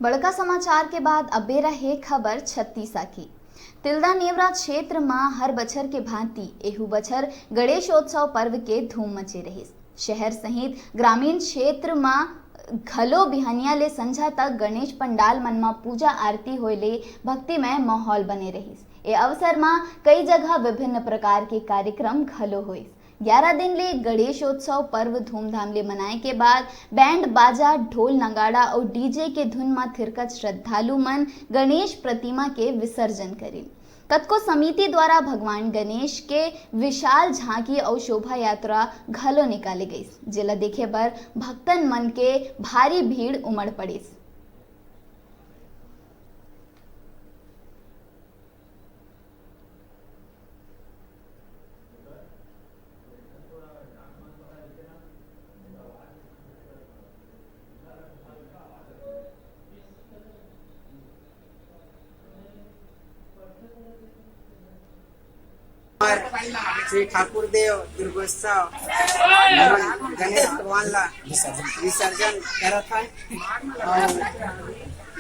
बड़का समाचार के बाद अबे रहे खबर छत्तीसा की। तिल्दा नेवरा क्षेत्र में हर बछर के भांति एहू बछर गणेशोत्सव पर्व के धूम मचे रही। शहर सहित ग्रामीण क्षेत्र में घलो बिहनिया ले संझा तक गणेश पंडाल मन में पूजा आरती होले भक्तिमय माहौल बने रही। ए अवसर में कई जगह विभिन्न प्रकार के कार्यक्रम घलो हुए। 11 दिन ले गणेशोत्सव पर्व धूमधाम ले मनाए के बाद बैंड बाजा ढोल नगाड़ा और डीजे के धुन में थिरकत श्रद्धालु मन गणेश प्रतिमा के विसर्जन करे। कतको समिति द्वारा भगवान गणेश के विशाल झांकी और शोभा यात्रा घलो निकाले गई, जेला देखे बर भक्तन मन के भारी भीड़ उमड़ पड़ी। श्री ठाकुर देव दुर्गोत्सव गणेश भगवान ला विसर्जन करत है और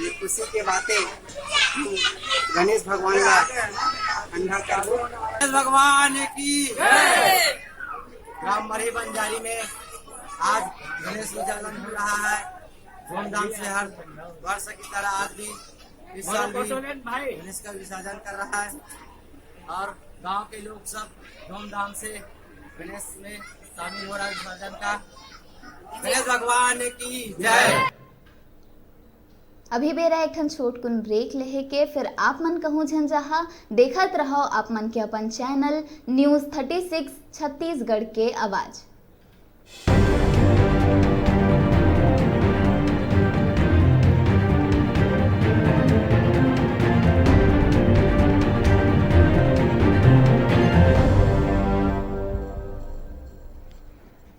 ये खुशी के बातें गणेश भगवान ला अंधा कर दो। गणेश भगवान की ग्राम मरी बंजारी में आज गणेश विसर्जन हो रहा है धूमधाम से। हर वर्ष की तरह आज भी इस साल भी गणेश का विसर्जन कर रहा है और गांव के लोग सब धूमधाम से गणेश में शामिल हो रहा है विसर्जन का। गणेश भगवान की जय। अभी बेरा एक ठन छोटकुन ब्रेक लेहे के फिर आप मन कहूँ झंझाहा देखत रहो आप मन के अपन चैनल न्यूज़ 36 छत्तीसगढ़ के आवाज।